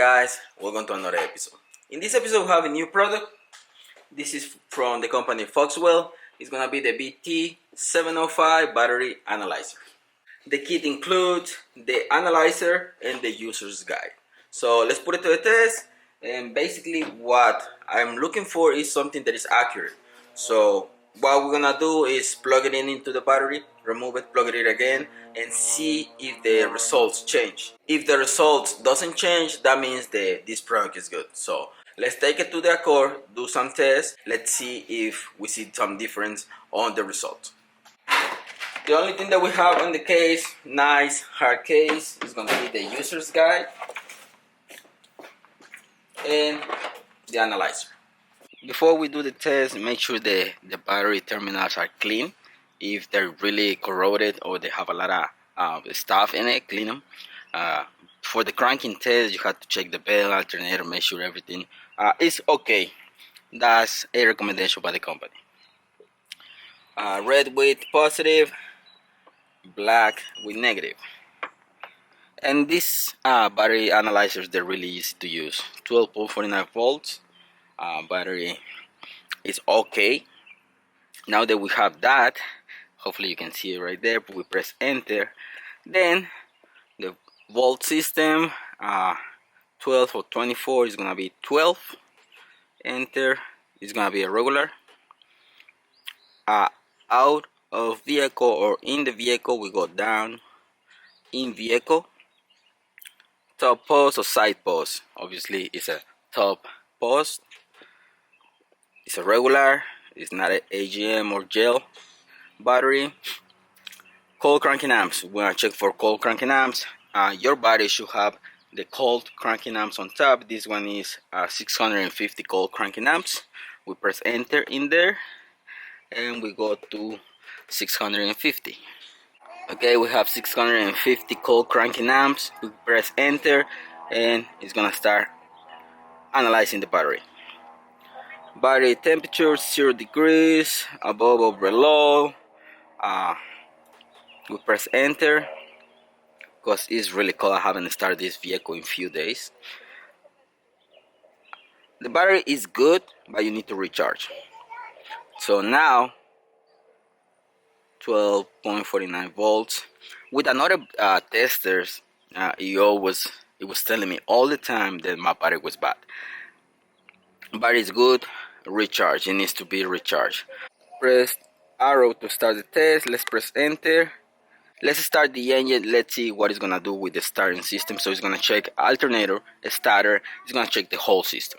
guys, welcome to another episode. In this episode we have a new product. This is from the company Foxwell. It's gonna be the BT705 battery analyzer. The kit includes the analyzer and the user's guide. So let's put it to the test, and basically what I'm looking for is something that is accurate. So what we're gonna do is plug it in into the battery, remove it, plug it in again, and see if the results change. If the results doesn't change, that means that this product is good. So let's take it to the core, do some tests. Let's see if we see some difference on the results. The only thing that we have on the case, nice hard case, is going to be the user's guide and the analyzer. Before we do the test, make sure the battery terminals are clean. If they're really corroded or they have a lot of stuff in it, clean them. For the cranking test, you have to check the bell, alternator, make sure everything is okay. That's a recommendation by the company. Red with positive, black with negative. And these battery analyzers, they're really easy to use. 12.49 volts. Battery is okay. Now that we have that, hopefully you can see it right there, but we press enter, then the volt system, 12 or 24 is gonna be 12. Enter is gonna be a regular. Out of vehicle or in the vehicle, we go down. In vehicle, top post or side post. Obviously it's a top post. It's a regular, it's not an AGM or gel battery. Cold cranking amps, we're gonna check for cold cranking amps. Your battery should have the cold cranking amps on top. This one is 650 cold cranking amps. We press enter in there and we go to 650. Okay, we have 650 cold cranking amps. We press enter and it's gonna start analyzing the battery. Battery temperature 0 degrees, above or below. We press enter because it's really cold. I haven't started this vehicle in a few days. The battery is good, but you need to recharge. So now 12.49 volts. With another testers, it was telling me all the time that my battery was bad. Battery is good, recharge. It needs to be recharged. Press arrow to start the test. Let's press enter. Let's start the engine. Let's see what it's gonna do with the starting system. So it's gonna check alternator, starter. It's gonna check the whole system.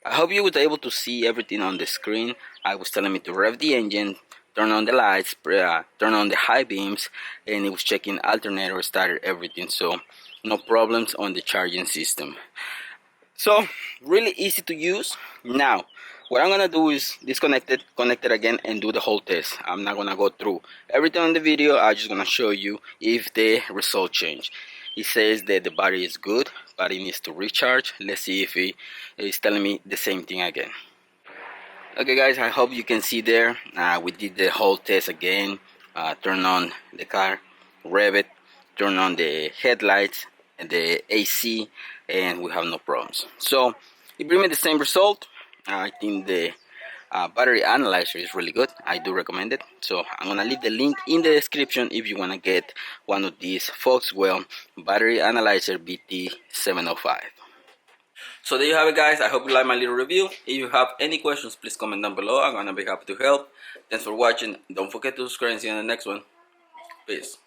I hope you were able to see everything on the screen. I was telling me to rev the engine, turn on the lights, turn on the high beams, and it was checking alternator, started everything. So no problems on the charging system. So really easy to use. Now What I'm gonna do is disconnect it, connect it again, and do the whole test. I'm not gonna go through everything on the video. I'm just gonna show you if the result change. It says that the battery is good, but it needs to recharge. Let's see if it is telling me the same thing again. Okay guys, I hope you can see there. We did the whole test again. Turn on the car, rev it, turn on the headlights and the AC, and we have no problems. So it brings me the same result. I think the battery analyzer is really good. I do recommend it. So I'm gonna leave the link in the description if you wanna get one of these Foxwell battery analyzer BT705. So there you have it guys. I hope you like my little review. If you have any questions, please comment down below. I'm gonna be happy to help. Thanks for watching. Don't forget to subscribe and see you in the next one. Peace.